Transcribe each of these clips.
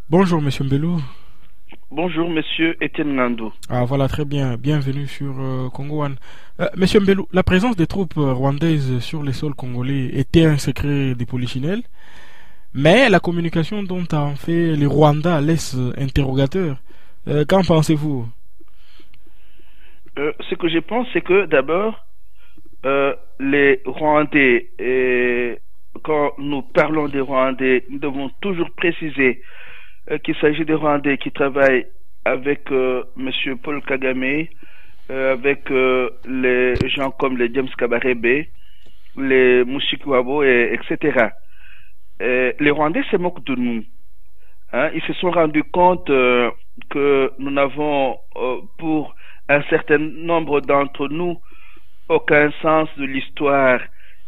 Bonjour, Monsieur Mbelou. Bonjour, monsieur Etienne Nando. Ah, voilà, très bien. Bienvenue sur Congo One. Monsieur Mbelou, la présence des troupes rwandaises sur les sols congolais était un secret des polichinelles, mais la communication dont en fait les Rwandais laisse interrogateur. Qu'en pensez-vous? Ce que je pense, c'est que d'abord, les Rwandais, quand nous parlons des Rwandais, nous devons toujours préciser qu'il s'agit des Rwandais qui travaillent avec monsieur Paul Kagame, avec les gens comme les James Kabarebe, les Mushikiwabo, etc. Les Rwandais se moquent de nous. Hein. Ils se sont rendus compte que nous n'avons, pour un certain nombre d'entre nous, aucun sens de l'histoire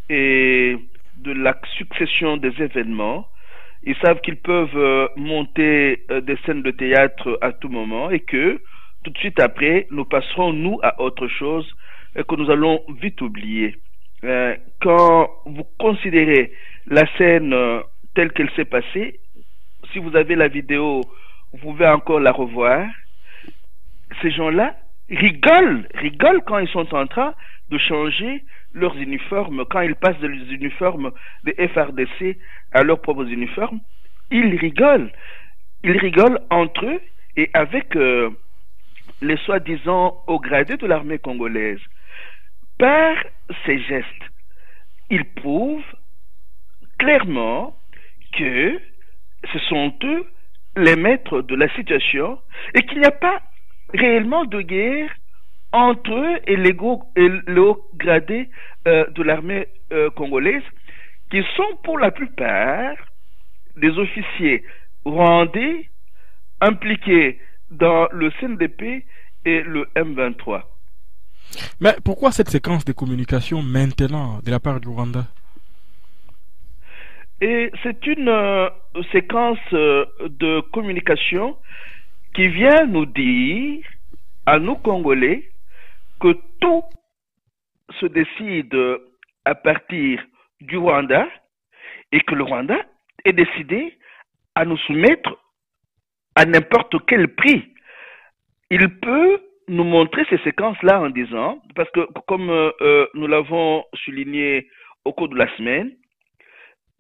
et de la succession des événements. Ils savent qu'ils peuvent monter des scènes de théâtre à tout moment et que tout de suite après, nous passerons, nous, à autre chose et que nous allons vite oublier. Quand vous considérez la scène telle qu'elle s'est passée, si vous avez la vidéo, vous pouvez encore la revoir. Ces gens-là rigolent quand ils sont en train de changer leurs uniformes, quand ils passent des uniformes des FRDC à leurs propres uniformes. Ils rigolent. Ils rigolent entre eux et avec les soi-disant hauts gradés de l'armée congolaise. Par ces gestes, ils prouvent clairement que ce sont eux les maîtres de la situation et qu'il n'y a pas réellement de guerre entre eux et les hauts gradés de l'armée congolaise, qui sont pour la plupart des officiers rwandais impliqués dans le CNDP et le M23. Mais pourquoi cette séquence de communication maintenant de la part du Rwanda? Et c'est une séquence de communication qui vient nous dire, à nous Congolais, que tout se décide à partir du Rwanda et que le Rwanda est décidé à nous soumettre à n'importe quel prix. Il peut nous montrer ces séquences-là en disant, parce que comme nous l'avons souligné au cours de la semaine,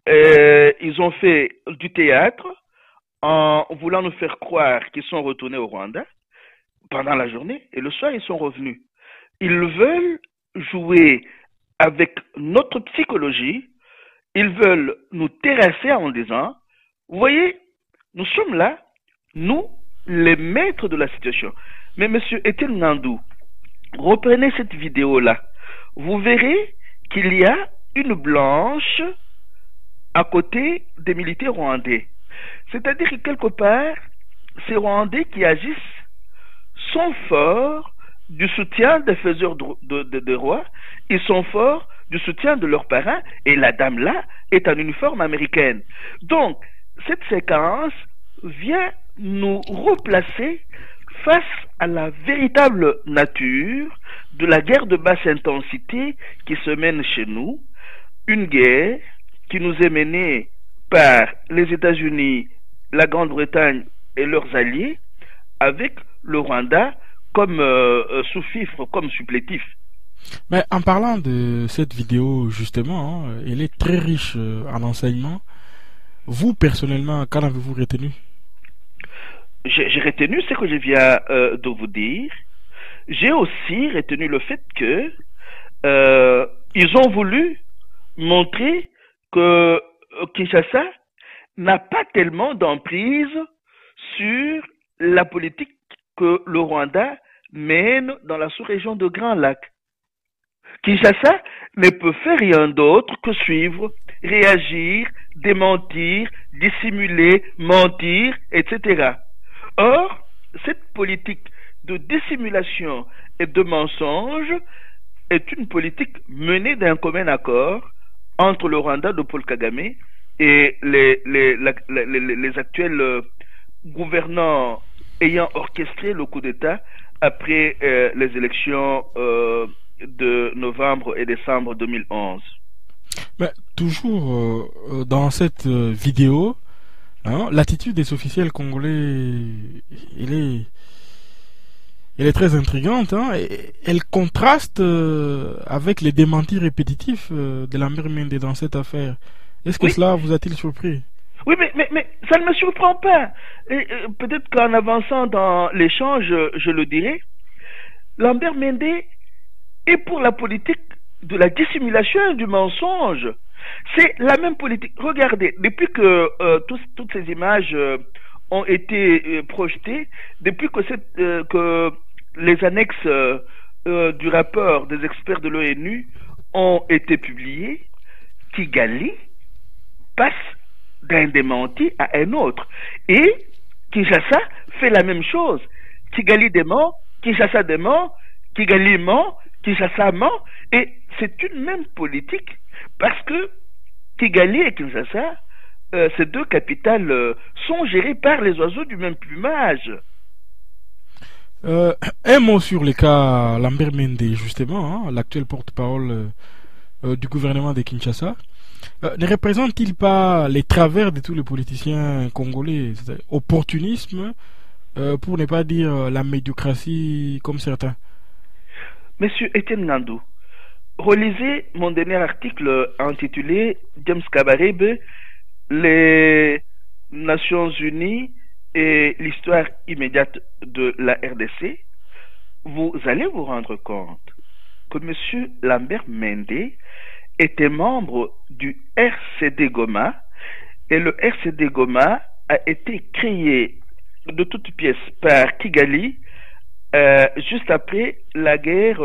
ils ont fait du théâtre en voulant nous faire croire qu'ils sont retournés au Rwanda pendant la journée et le soir ils sont revenus. Ils veulent jouer avec notre psychologie, ils veulent nous terrasser en disant, vous voyez, nous sommes là, nous, les maîtres de la situation. Mais monsieur Etienne Nandou, reprenez cette vidéo-là. Vous verrez qu'il y a une blanche à côté des militaires rwandais. C'est-à-dire que quelque part, ces Rwandais qui agissent sont forts du soutien des faiseurs de rois, ils sont forts du soutien de leurs parents, et la dame-là est en uniforme américaine. Donc, cette séquence vient nous replacer face à la véritable nature de la guerre de basse intensité qui se mène chez nous, une guerre qui nous est menée par les États-Unis, la Grande-Bretagne et leurs alliés, avec le Rwanda comme sous-fifre, comme supplétif. Mais en parlant de cette vidéo, justement, hein, elle est très riche en enseignements. Vous, personnellement, qu'en avez-vous retenu? J'ai retenu ce que je viens de vous dire. J'ai aussi retenu le fait que ils ont voulu montrer que Kinshasa n'a pas tellement d'emprise sur la politique que le Rwanda mène dans la sous-région de Grand Lac. Kinshasa ne peut faire rien d'autre que suivre, réagir, démentir, dissimuler, mentir, etc. Or, cette politique de dissimulation et de mensonge est une politique menée d'un commun accord entre le Rwanda de Paul Kagame et les actuels gouvernants ayant orchestré le coup d'État après les élections de novembre et décembre 2011. Mais toujours dans cette vidéo, Hein, l'attitude des officiels congolais, elle est, elle est très intrigante. Hein, et elle contraste avec les démentis répétitifs de Lambert Mende dans cette affaire. Est-ce que Oui, cela vous a-t-il surpris? oui, mais ça ne me surprend pas. Peut-être qu'en avançant dans l'échange, je le dirai. Lambert Mende est pour la politique de la dissimulation et du mensonge. C'est la même politique. Regardez, depuis que toutes ces images ont été projetées, depuis que les annexes du rapport des experts de l'ONU ont été publiées, Kigali passe d'un démenti à un autre. Et Kinshasa fait la même chose. Kigali dément, Kinshasa dément, Kigali ment, Kinshasa ment, et c'est une même politique parce que Kigali et Kinshasa, ces deux capitales, sont gérées par les oiseaux du même plumage. Un mot sur les cas Lambert Mende, justement, hein, l'actuel porte-parole du gouvernement de Kinshasa. Ne représente-t-il pas les travers de tous les politiciens congolais, c'est-à-dire opportunisme, pour ne pas dire la médiocratie comme certains? Monsieur Etienne Nandou, relisez mon dernier article intitulé James Kabarebe, les Nations Unies et l'histoire immédiate de la RDC. Vous allez vous rendre compte que Monsieur Lambert Mende était membre du RCD Goma et le RCD Goma a été créé de toutes pièces par Kigali juste après la guerre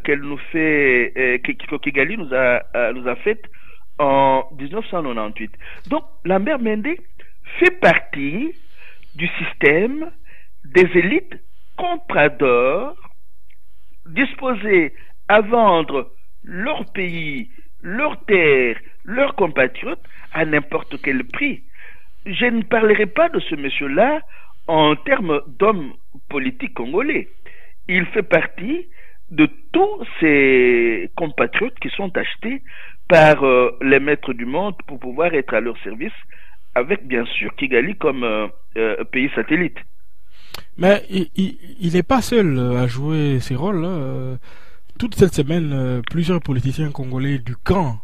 qu'elle nous fait, que Kigali nous a faite en 1998. Donc Lambert Mende fait partie du système des élites compradors disposées à vendre leur pays, leurs terres, leurs compatriotes à n'importe quel prix. Je ne parlerai pas de ce monsieur-là en termes d'homme politique congolais. Il fait partie de tous ces compatriotes qui sont achetés par les maîtres du monde pour pouvoir être à leur service, avec bien sûr Kigali comme pays satellite. Mais il n'est pas seul à jouer ces rôles. Hein. Toute cette semaine, plusieurs politiciens congolais du camp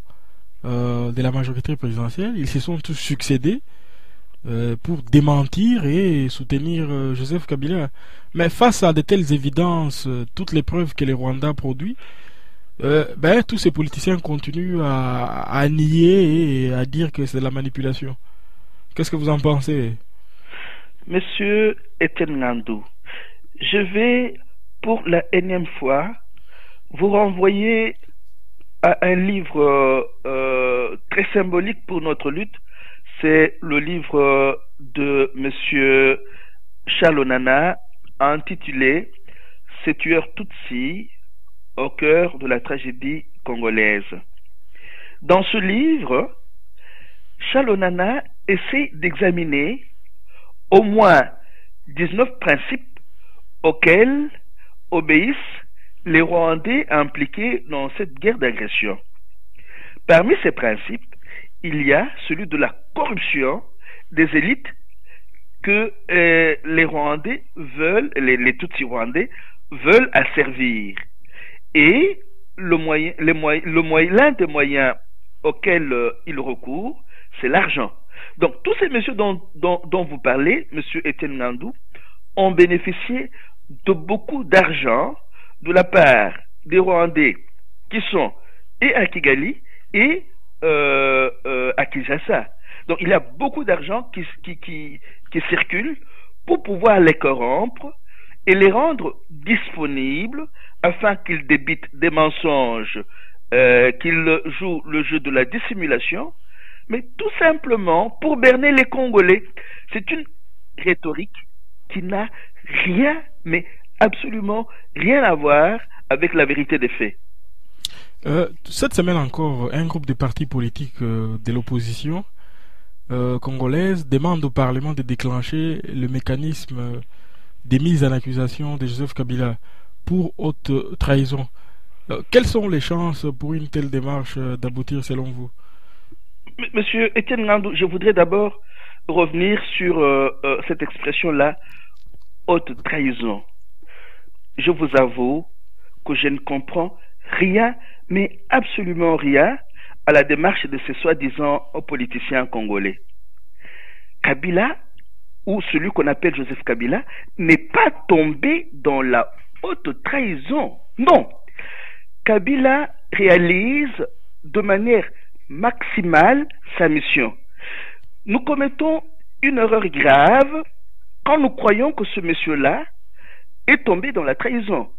de la majorité présidentielle, ils se sont tous succédés pour démentir et soutenir Joseph Kabila. Mais face à de telles évidences, toutes les preuves que les Rwandais produit, tous ces politiciens continuent à nier et à dire que c'est de la manipulation. Qu'est-ce que vous en pensez? Monsieur Etienne Nandou, je vais pour la énième fois vous renvoyer à un livre très symbolique pour notre lutte. C'est le livre de Monsieur Chalonana intitulé Ces tueurs Tutsis au cœur de la tragédie congolaise. Dans ce livre, Chalonana essaie d'examiner au moins 19 principes auxquels obéissent les Rwandais impliqués dans cette guerre d'agression. Parmi ces principes, il y a celui de la corruption des élites que les Rwandais veulent, les Tutsis rwandais veulent asservir. Et l'un des moyens auxquels ils recourent, c'est l'argent. Donc tous ces messieurs dont vous parlez, monsieur Etienne Nandou, ont bénéficié de beaucoup d'argent de la part des Rwandais qui sont et à Kigali et à Kinshasa. Donc il y a beaucoup d'argent qui circule pour pouvoir les corrompre et les rendre disponibles afin qu'ils débitent des mensonges, qu'ils jouent le jeu de la dissimulation, mais tout simplement pour berner les Congolais. C'est une rhétorique qui n'a rien, mais absolument rien à voir avec la vérité des faits. Cette semaine encore, un groupe de partis politiques de l'opposition congolaise demande au Parlement de déclencher le mécanisme des mises en accusation de Joseph Kabila pour haute trahison. Quelles sont les chances pour une telle démarche d'aboutir selon vous? Monsieur Etienne Nandou, je voudrais d'abord revenir sur cette expression-là, haute trahison. Je vous avoue que je ne comprends rien, mais absolument rien, à la démarche de ces soi-disant politiciens congolais. Kabila, ou celui qu'on appelle Joseph Kabila, n'est pas tombé dans la haute trahison. Non. Kabila réalise de manière maximale sa mission. Nous commettons une erreur grave quand nous croyons que ce monsieur-là est tombé dans la trahison.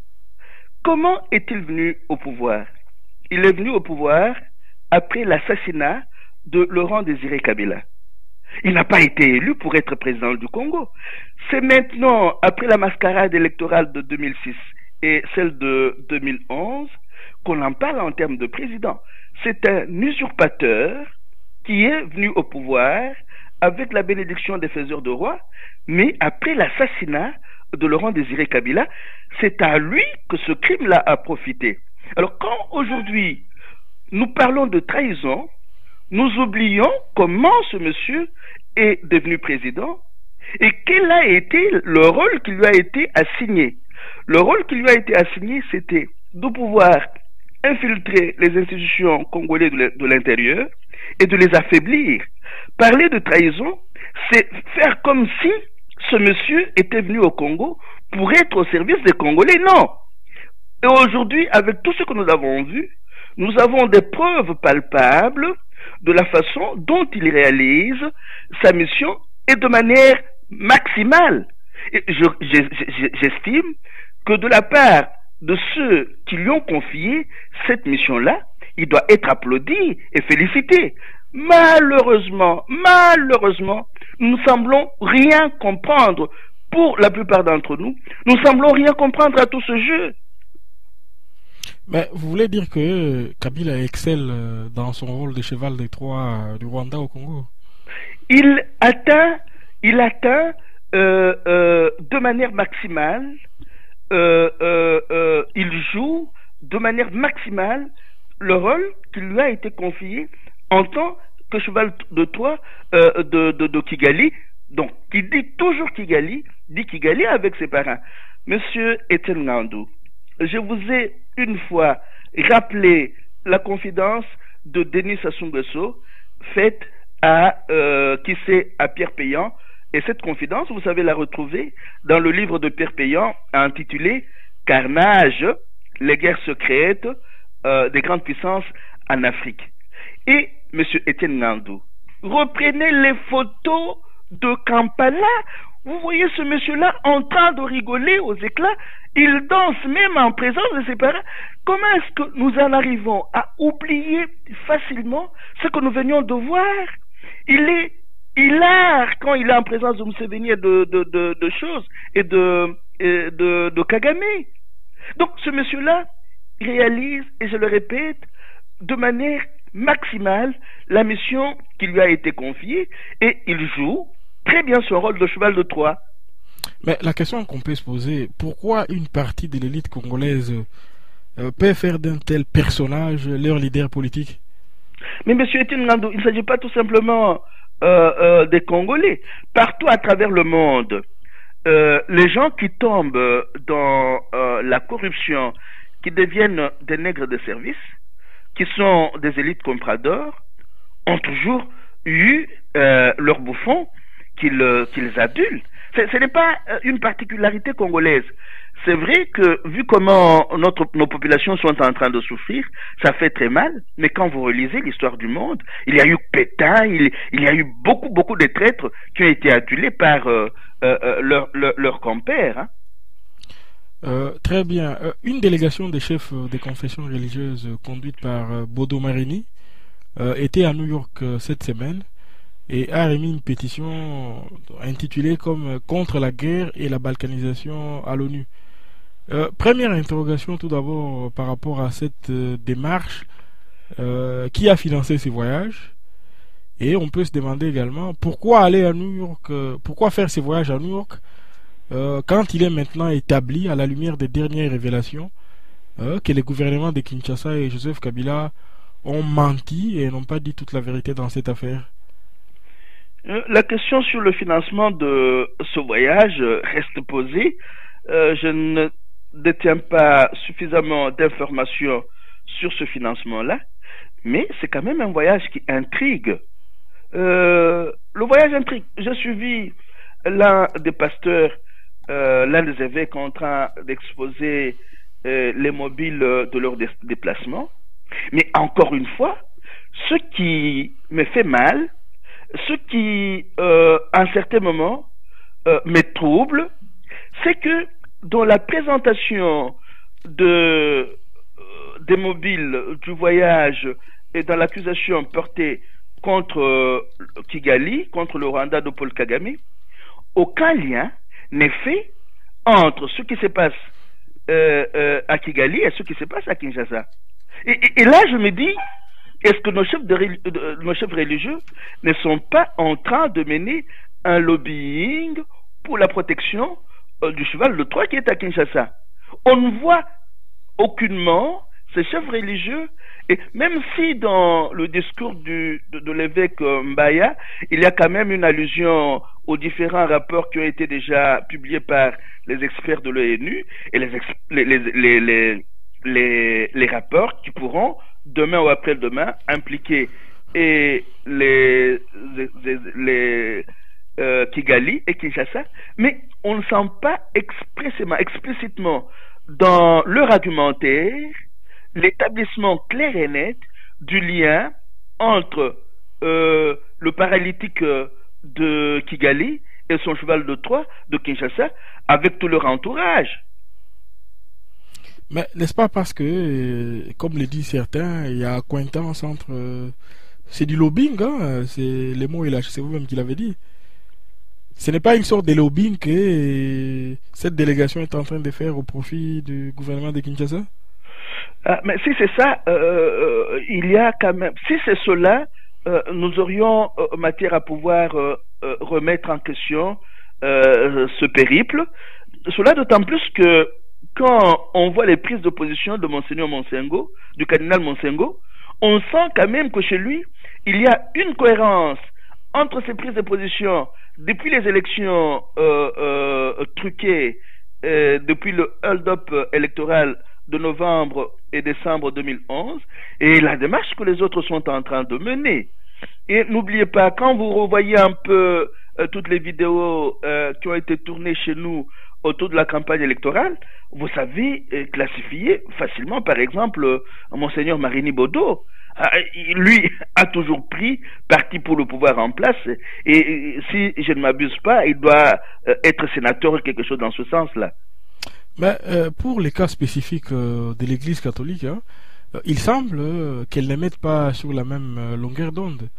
Comment est-il venu au pouvoir? Il est venu au pouvoir après l'assassinat de Laurent Désiré Kabila. Il n'a pas été élu pour être président du Congo. C'est maintenant, après la mascarade électorale de 2006 et celle de 2011, qu'on en parle en termes de président. C'est un usurpateur qui est venu au pouvoir avec la bénédiction des faiseurs de roi, mais après l'assassinat de Laurent Désiré Kabila, c'est à lui que ce crime-là a profité. Alors quand aujourd'hui nous parlons de trahison, nous oublions comment ce monsieur est devenu président et quel a été le rôle qui lui a été assigné. Le rôle qui lui a été assigné, c'était de pouvoir infiltrer les institutions congolaises de l'intérieur et de les affaiblir. Parler de trahison, c'est faire comme si ce monsieur était venu au Congo pour être au service des Congolais. Non. Et aujourd'hui, avec tout ce que nous avons vu, nous avons des preuves palpables de la façon dont il réalise sa mission et de manière maximale. J'estime que de la part de ceux qui lui ont confié cette mission-là, il doit être applaudi et félicité. Malheureusement, nous semblons rien comprendre. Pour la plupart d'entre nous, nous semblons rien comprendre à tout ce jeu. Mais vous voulez dire que Kabila excelle dans son rôle de cheval de Troie du Rwanda au Congo? Il atteint de manière maximale, il joue de manière maximale le rôle qui lui a été confié en tant que cheval de Troie de Kigali. Donc, qui dit toujours Kigali, dit Kigali avec ses parents. Monsieur Etienne Ngandou, je vous ai une fois rappelé la confidence de Denis Sassou Nguesso faite à Pierre Péan. Et cette confidence, vous savez la retrouver dans le livre de Pierre Péan intitulé Carnage, les guerres secrètes des grandes puissances en Afrique. Et monsieur Etienne Ngandou, reprenez les photos de Kampala. Vous voyez ce monsieur-là en train de rigoler aux éclats. Il danse même en présence de ses parents. Comment est-ce que nous en arrivons à oublier facilement ce que nous venions de voir? Il est hilar quand il est en présence de Museveni et de choses et de Kagame. Donc ce monsieur-là réalise, et je le répète, de manière maximale la mission qui lui a été confiée et il joue très bien son rôle de cheval de Troie. Mais la question qu'on peut se poser, pourquoi une partie de l'élite congolaise peut faire d'un tel personnage leur leader politique? Mais monsieur Etienne Ngandou, il ne s'agit pas tout simplement des Congolais. Partout à travers le monde, les gens qui tombent dans la corruption, qui deviennent des nègres de service, qui sont des élites compradors, ont toujours eu leurs bouffons qu'ils adulent. Ce n'est pas une particularité congolaise. C'est vrai que, vu comment nos populations sont en train de souffrir, ça fait très mal, mais quand vous relisez l'histoire du monde, il y a eu Pétain, il y a eu beaucoup de traîtres qui ont été adulés par leurs compères. Hein. Très bien. Une délégation des chefs des confessions religieuses conduite par Bodo Marini était à New York cette semaine et a remis une pétition intitulée comme contre la guerre et la balkanisation à l'ONU. Première interrogation tout d'abord par rapport à cette démarche, qui a financé ces voyages, et on peut se demander également pourquoi aller à New York, pourquoi faire ces voyages à New York quand il est maintenant établi à la lumière des dernières révélations que les gouvernements de Kinshasa et Joseph Kabila ont menti et n'ont pas dit toute la vérité dans cette affaire. La question sur le financement de ce voyage reste posée. Je ne détiens pas suffisamment d'informations sur ce financement-là, mais c'est quand même un voyage qui intrigue. Le voyage intrigue. J'ai suivi l'un des pasteurs, l'un des évêques en train d'exposer les mobiles de leur déplacement. Mais encore une fois, ce qui me fait mal, ce qui, à un certain moment, me trouble, c'est que dans la présentation des mobiles du voyage et dans l'accusation portée contre Kigali, contre le Rwanda de Paul Kagame, aucun lien n'est fait entre ce qui se passe à Kigali et ce qui se passe à Kinshasa. Et là, je me dis, est-ce que nos chefs religieux ne sont pas en train de mener un lobbying pour la protection du cheval de Troie qui est à Kinshasa? On ne voit aucunement ces chefs religieux, et même si dans le discours de l'évêque Mbaya, il y a quand même une allusion aux différents rapports qui ont été déjà publiés par les experts de l'ONU et les rapports qui pourront, demain ou après-demain, impliquer et Kigali et Kinshasa, mais on ne sent pas explicitement dans leur argumentaire l'établissement clair et net du lien entre le paralytique de Kigali et son cheval de Troie de Kinshasa avec tout leur entourage. Mais n'est-ce pas parce que, comme le disent certains, il y a accointance entre... c'est du lobbying, hein, c'est les mots, c'est vous-même qui l'avez dit. Ce n'est pas une sorte de lobbying que cette délégation est en train de faire au profit du gouvernement de Kinshasa? Mais si c'est ça, il y a quand même... Si c'est cela, nous aurions matière à pouvoir remettre en question ce périple. Cela d'autant plus que quand on voit les prises de position de Monseigneur Monsengo, du cardinal Monsengo, on sent quand même que chez lui, il y a une cohérence entre ces prises de position depuis les élections truquées, depuis le hold-up électoral de novembre et décembre 2011, et la démarche que les autres sont en train de mener. Et n'oubliez pas, quand vous revoyez un peu toutes les vidéos qui ont été tournées chez nous autour de la campagne électorale, vous savez classifier facilement, par exemple, Monseigneur Marini Bodo. Lui a toujours pris parti pour le pouvoir en place, et si je ne m'abuse pas, il doit être sénateur ou quelque chose dans ce sens-là. Mais pour les cas spécifiques de l'Église catholique, hein, il semble qu'elle ne mette pas sur la même longueur d'onde.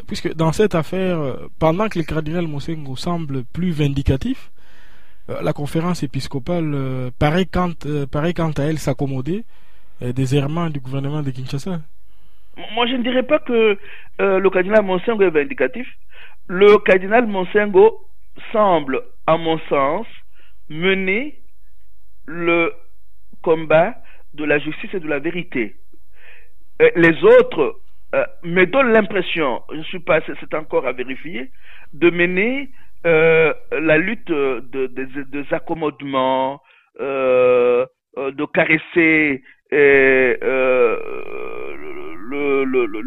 Puisque dans cette affaire, pendant que le cardinal Monsengo semble plus vindicatif, la conférence épiscopale paraît quant à elle s'accommoder des errements du gouvernement de Kinshasa. Moi, je ne dirais pas que le cardinal Monsengo est vindicatif. Le cardinal Monsengo semble, à mon sens, mener le combat de la justice et de la vérité. Les autres me donnent l'impression, je ne suis pas, c'est encore à vérifier, de mener la lutte des accommodements, de caresser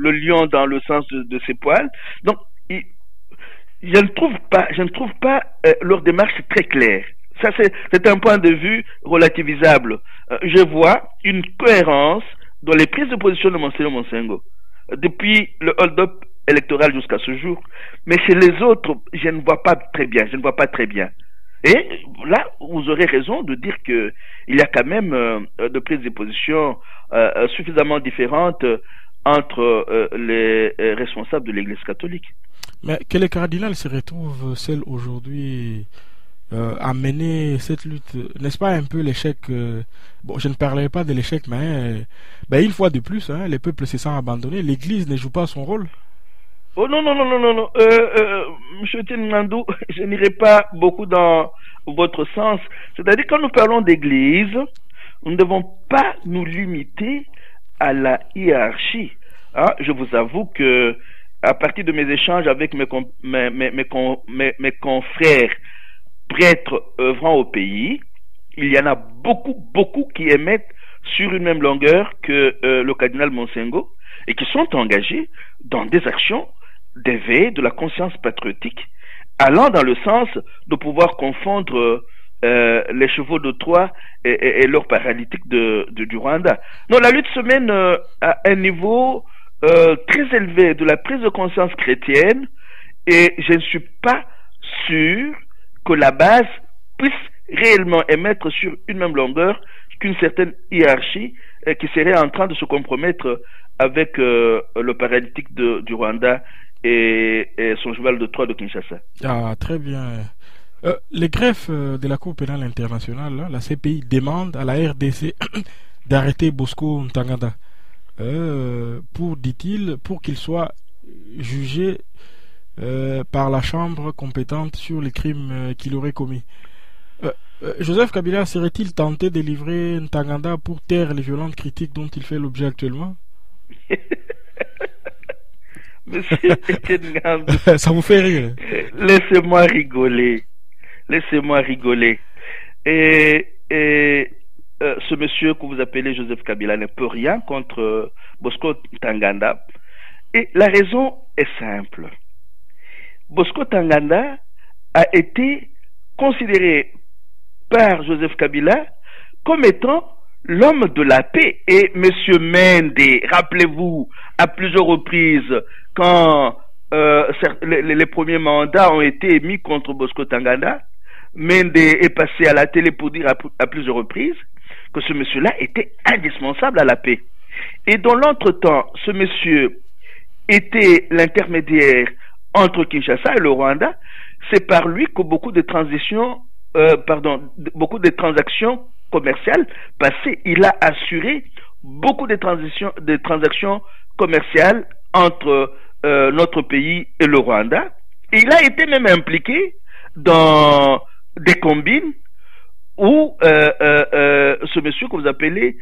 le lion dans le sens de ses poils. Donc, je ne trouve pas leur démarche très claire. Ça, c'est un point de vue relativisable. Je vois une cohérence dans les prises de position de Monseigneur Monsengo depuis le hold-up électoral jusqu'à ce jour. Mais chez les autres, je ne vois pas très bien. Je ne vois pas très bien. Et là, vous aurez raison de dire qu'il y a quand même de prises de position suffisamment différentes entre les responsables de l'Église catholique. Mais que les cardinals se retrouvent seuls aujourd'hui à mener cette lutte, n'est-ce pas un peu l'échec bon, je ne parlerai pas de l'échec, mais une fois de plus, hein, les peuples se sentent abandonnés, l'Église ne joue pas son rôle. Oh non, non, non, non, non, non. Monsieur Tinandou, je n'irai pas beaucoup dans votre sens. C'est-à-dire, quand nous parlons d'église, nous ne devons pas nous limiter à la hiérarchie. Hein? Je vous avoue que à partir de mes échanges avec mes confrères prêtres œuvrant au pays, il y en a beaucoup qui émettent sur une même longueur que le cardinal Monsengo et qui sont engagés dans des actions d'éveil de la conscience patriotique allant dans le sens de pouvoir confondre les chevaux de Troie et leurs paralytiques du Rwanda. Non, la lutte se mène à un niveau très élevé de la prise de conscience chrétienne et je ne suis pas sûr que la base puisse réellement émettre sur une même longueur qu'une certaine hiérarchie qui serait en train de se compromettre avec le paralytique du Rwanda et son cheval de Troie de Kinshasa. Ah, très bien. Les greffes de la Cour pénale internationale, la CPI, demandent à la RDC d'arrêter Bosco Ntaganda pour, dit-il, pour qu'il soit jugé par la chambre compétente sur les crimes qu'il aurait commis. Joseph Kabila serait-il tenté de livrer Ntaganda pour taire les violentes critiques dont il fait l'objet actuellement? Monsieur Etienne Ngandou, ça vous fait rire? Laissez-moi rigoler. Laissez-moi rigoler. Et ce monsieur que vous appelez Joseph Kabila ne peut rien contre Bosco Ntaganda. Et la raison est simple. Bosco Ntaganda a été considéré par Joseph Kabila comme étant l'homme de la paix. Et M. Mende, rappelez-vous, à plusieurs reprises, quand les premiers mandats ont été émis contre Bosco Ntaganda, Mende est passé à la télé pour dire à plusieurs reprises que ce monsieur-là était indispensable à la paix. Et dans l'entretemps, ce monsieur était l'intermédiaire entre Kinshasa et le Rwanda. C'est par lui que beaucoup de transactions commerciales passées. Il a assuré beaucoup de transactions commerciales entre notre pays et le Rwanda. Et il a été même impliqué dans des combines où ce monsieur que vous appelez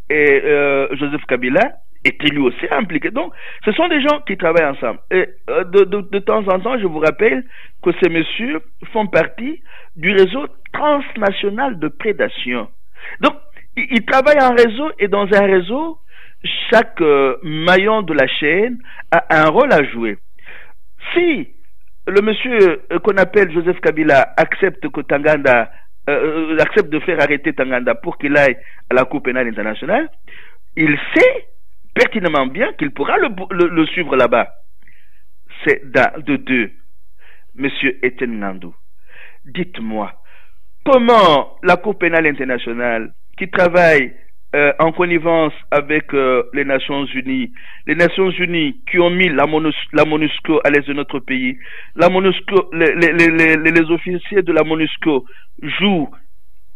Joseph Kabila était lui aussi impliqué. Donc, ce sont des gens qui travaillent ensemble. Et de temps en temps, je vous rappelle que ces messieurs font partie du réseau transnational de prédation. Donc, ils travaillent en réseau et dans un réseau, chaque maillon de la chaîne a un rôle à jouer. Si le monsieur qu'on appelle Joseph Kabila accepte que Ntaganda accepte de faire arrêter Ntaganda pour qu'il aille à la Cour pénale internationale, il sait pertinemment bien qu'il pourra le suivre là-bas. C'est de deux. Monsieur Etienne Ngandou, dites-moi, comment la Cour pénale internationale, qui travaille en connivence avec les Nations Unies qui ont mis la MONUSCO à l'aise de notre pays, la MONUSCO, les officiers de la MONUSCO jouent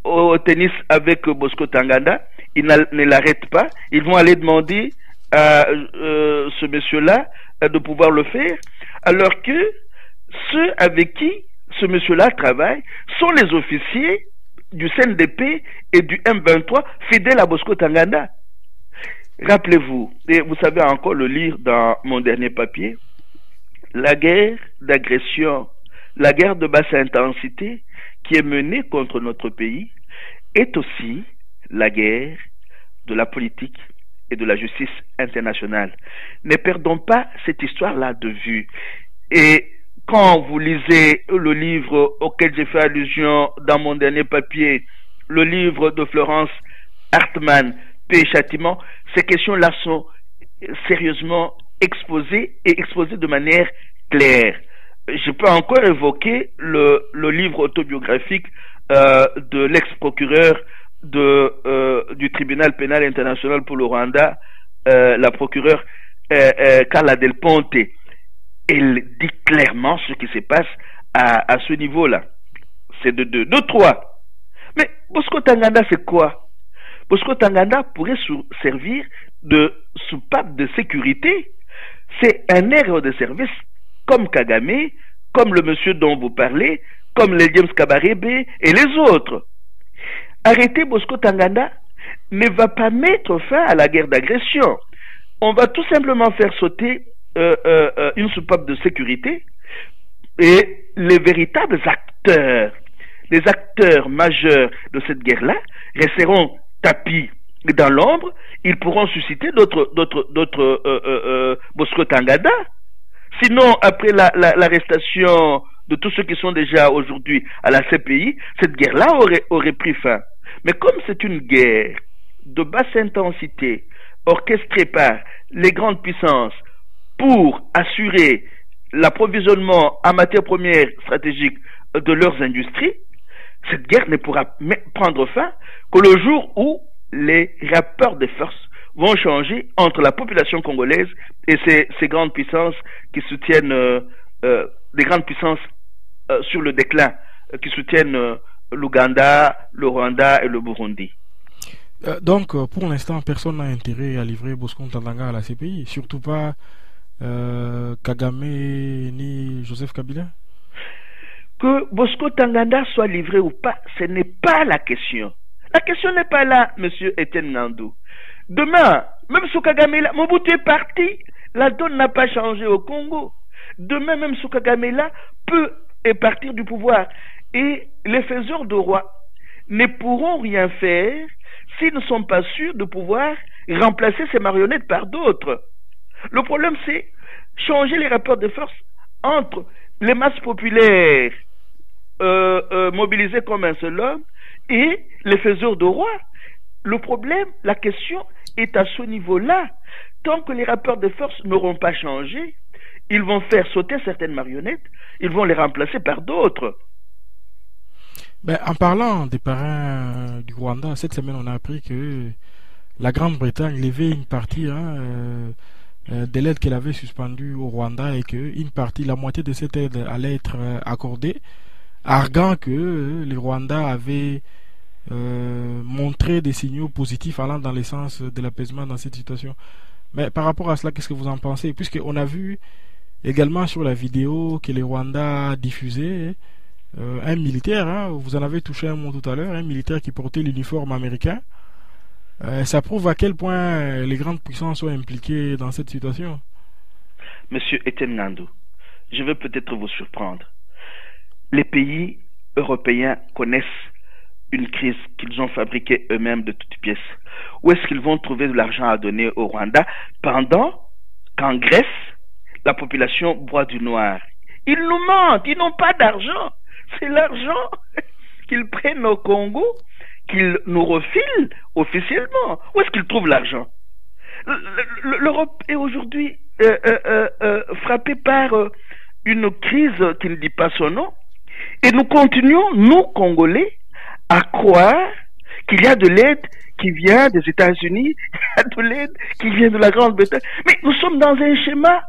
au tennis avec Bosco Ntaganda, ils ne l'arrêtent pas, ils vont aller demander à ce monsieur-là de pouvoir le faire, alors que ceux avec qui ce monsieur-là travaille sont les officiers du CNDP et du M23 fidèles à Bosco Ntaganda. Rappelez-vous, et vous savez encore le lire dans mon dernier papier, la guerre d'agression, la guerre de basse intensité qui est menée contre notre pays est aussi la guerre de la politique et de la justice internationale. Ne perdons pas cette histoire-là de vue. Et quand vous lisez le livre auquel j'ai fait allusion dans mon dernier papier, le livre de Florence Hartmann, Paix et Châtiment, ces questions-là sont sérieusement exposées et exposées de manière claire. Je peux encore évoquer le livre autobiographique de l'ex-procureur du tribunal pénal international pour le Rwanda, la procureure Carla Del Ponte. Elle dit clairement ce qui se passe à ce niveau-là. C'est de deux. De trois. Mais Bosco Ntaganda, c'est quoi? Bosco Ntaganda pourrait servir de soupape de sécurité. C'est un air de service comme Kagame, comme le monsieur dont vous parlez, comme les James Kabarebe et les autres. Arrêter Bosco Ntaganda ne va pas mettre fin à la guerre d'agression. On va tout simplement faire sauter une soupape de sécurité, et les véritables acteurs, les acteurs majeurs de cette guerre-là resteront tapis dans l'ombre. Ils pourront susciter d'autres Bosco Tangada. Sinon, après l'arrestation de tous ceux qui sont déjà aujourd'hui à la CPI, cette guerre-là aurait pris fin. Mais comme c'est une guerre de basse intensité, orchestrée par les grandes puissances pour assurer l'approvisionnement en matières premières stratégiques de leurs industries, cette guerre ne pourra prendre fin que le jour où les rapports de force vont changer entre la population congolaise et ces grandes puissances qui soutiennent, des grandes puissances sur le déclin, qui soutiennent l'Ouganda, le Rwanda et le Burundi. Donc, pour l'instant, personne n'a intérêt à livrer Bosco Ntaganda à la CPI, surtout pas Kagame ni Joseph Kabila. Que Bosco Ntaganda soit livré ou pas, ce n'est pas la question. La question n'est pas là, monsieur Etienne Nandou. Demain, même sous Kagame là, Mobutu est parti, la donne n'a pas changé au Congo. Demain, même sous Kagame là, peut partir du pouvoir. Et les faiseurs de rois ne pourront rien faire s'ils ne sont pas sûrs de pouvoir remplacer ces marionnettes par d'autres. Le problème, c'est changer les rapports de force entre les masses populaires mobilisées comme un seul homme et les faiseurs de rois. Le problème, la question est à ce niveau-là. Tant que les rapports de force n'auront pas changé, ils vont faire sauter certaines marionnettes, ils vont les remplacer par d'autres. Ben, en parlant des parrains du Rwanda, cette semaine on a appris que la Grande-Bretagne levait une partie de l'aide qu'elle avait suspendue au Rwanda et que la moitié de cette aide allait être accordée, arguant que les Rwandais avaient montré des signaux positifs allant dans le sens de l'apaisement dans cette situation. Mais par rapport à cela, qu'est-ce que vous en pensez? Puisqu'on a vu également sur la vidéo que les Rwandais diffusaient un militaire, hein, vous en avez touché un mot tout à l'heure, un militaire qui portait l'uniforme américain. Ça prouve à quel point les grandes puissances sont impliquées dans cette situation. Monsieur Etienne Nandou, je veux peut-être vous surprendre. Les pays européens connaissent une crise qu'ils ont fabriquée eux-mêmes de toutes pièces. Où est-ce qu'ils vont trouver de l'argent à donner au Rwanda pendant qu'en Grèce, la population boit du noir? Ils nous mentent, ils n'ont pas d'argent. C'est l'argent qu'ils prennent au Congo, qu'ils nous refilent officiellement. Où est-ce qu'ils trouvent l'argent? L'Europe est aujourd'hui frappée par une crise qui ne dit pas son nom. Et nous continuons, nous, Congolais, à croire qu'il y a de l'aide qui vient des États-Unis, il y a de l'aide qui vient de la Grande-Bretagne. Mais nous sommes dans un schéma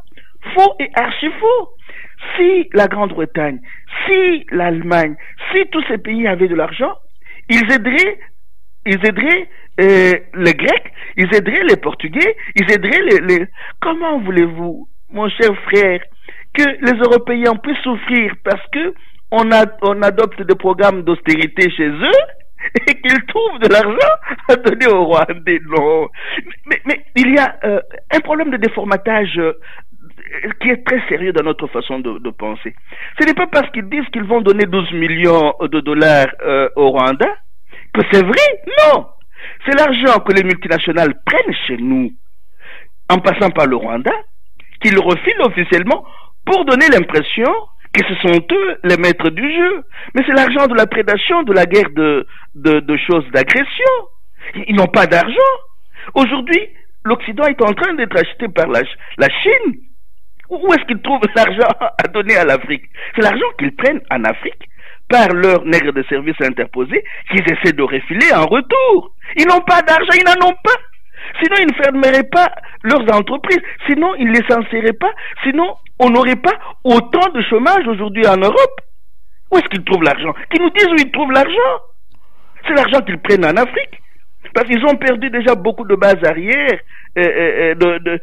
faux et archi-faux. Si la Grande-Bretagne, si l'Allemagne, si tous ces pays avaient de l'argent, ils aideraient les Grecs, ils aideraient les Portugais, ils aideraient les... Comment voulez-vous, mon cher frère, que les Européens puissent souffrir parce que on adopte des programmes d'austérité chez eux et qu'ils trouvent de l'argent à donner aux Rwandais? Non. Mais il y a un problème de déformatage qui est très sérieux dans notre façon de penser. Ce n'est pas parce qu'ils disent qu'ils vont donner 12 millions de dollars au Rwanda que c'est vrai. Non. C'est l'argent que les multinationales prennent chez nous en passant par le Rwanda, qu'ils refilent officiellement pour donner l'impression que ce sont eux les maîtres du jeu. Mais c'est l'argent de la prédation, de la guerre de choses d'agression. Ils n'ont pas d'argent. Aujourd'hui, l'Occident est en train d'être acheté par la Chine. Où est-ce qu'ils trouvent l'argent à donner à l'Afrique? C'est l'argent qu'ils prennent en Afrique par leurs nègres de service interposés qu'ils essaient de refiler en retour. Ils n'ont pas d'argent, ils n'en ont pas. Sinon, ils ne fermeraient pas leurs entreprises. Sinon, ils ne les licencieraient pas. Sinon, on n'aurait pas autant de chômage aujourd'hui en Europe. Où est-ce qu'ils trouvent l'argent? Qu'ils nous disent où ils trouvent l'argent. C'est l'argent qu'ils prennent en Afrique. Parce qu'ils ont perdu déjà beaucoup de bases arrières, de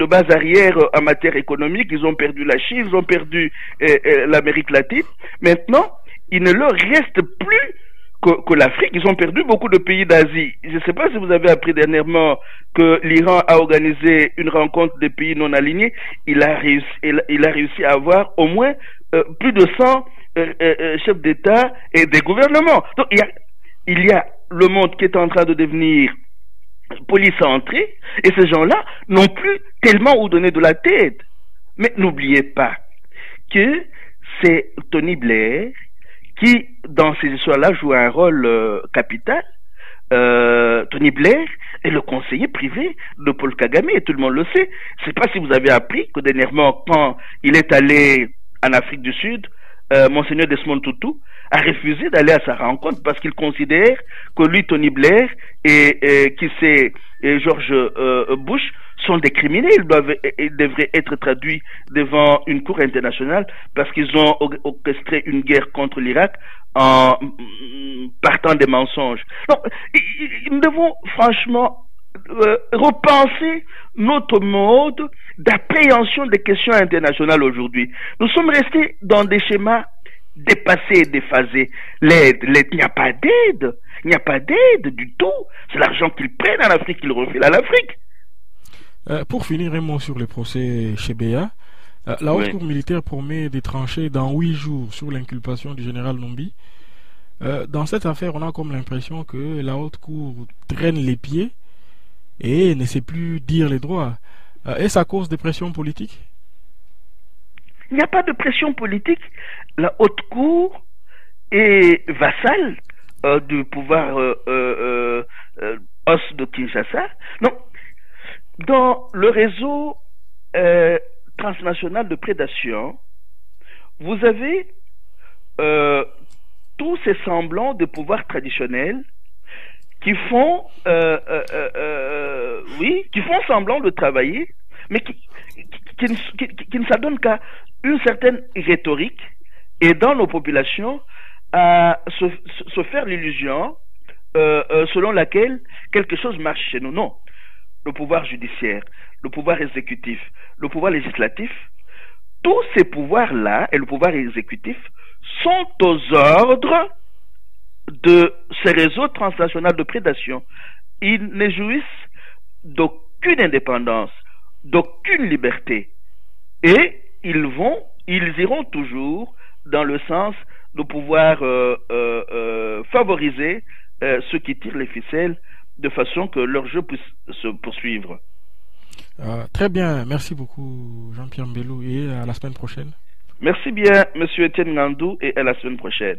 bases arrières en matière économique. Ils ont perdu la Chine, ils ont perdu l'Amérique latine. Maintenant, il ne leur reste plus que l'Afrique. Ils ont perdu beaucoup de pays d'Asie. Je ne sais pas si vous avez appris dernièrement que l'Iran a organisé une rencontre des pays non alignés. Il a réussi à avoir au moins plus de 100 chefs d'État et des gouvernements. Donc il y a le monde qui est en train de devenir polycentré, et ces gens-là n'ont plus tellement où donner de la tête. Mais n'oubliez pas que c'est Tony Blair qui, dans ces histoires-là, joue un rôle capital. Tony Blair est le conseiller privé de Paul Kagame, et tout le monde le sait. Je ne sais pas si vous avez appris que dernièrement, quand il est allé en Afrique du Sud, Monseigneur Desmond Tutu a refusé d'aller à sa rencontre parce qu'il considère que lui, Tony Blair, et George Bush sont des criminels. Ils devraient être traduits devant une cour internationale parce qu'ils ont orchestré une guerre contre l'Irak en partant des mensonges. Donc, nous devons franchement repenser notre mode d'appréhension des questions internationales aujourd'hui. Nous sommes restés dans des schémas dépassés et déphasés. L'aide, il n'y a pas d'aide. Il n'y a pas d'aide du tout. C'est l'argent qu'ils prennent en Afrique qu'ils refilent à l'Afrique. Pour finir, un mot sur le procès Chebeya. La haute cour militaire promet des tranchées dans 8 jours sur l'inculpation du général Numbi. Dans cette affaire, on a comme l'impression que la haute cour traîne les pieds et ne sait plus dire les droits. Est-ce à cause des pressions politiques? Il n'y a pas de pression politique. La haute cour est vassale du pouvoir os de Kinshasa. Non. Dans le réseau transnational de prédation, vous avez tous ces semblants de pouvoir traditionnels qui font qui font semblant de travailler, mais qui ne s'adonnent qu'à une certaine rhétorique, et dans nos populations à se faire l'illusion selon laquelle quelque chose marche chez nous. Non. Le pouvoir judiciaire, le pouvoir exécutif, le pouvoir législatif, tous ces pouvoirs-là et le pouvoir exécutif sont aux ordres de ces réseaux transnationaux de prédation. Ils ne jouissent d'aucune indépendance, d'aucune liberté. Et ils iront toujours dans le sens de pouvoir favoriser ceux qui tirent les ficelles de façon que leur jeu puisse se poursuivre. Très bien, merci beaucoup Jean-Pierre Mbelou, et à la semaine prochaine. Merci bien, Monsieur Etienne Ngandou, et à la semaine prochaine.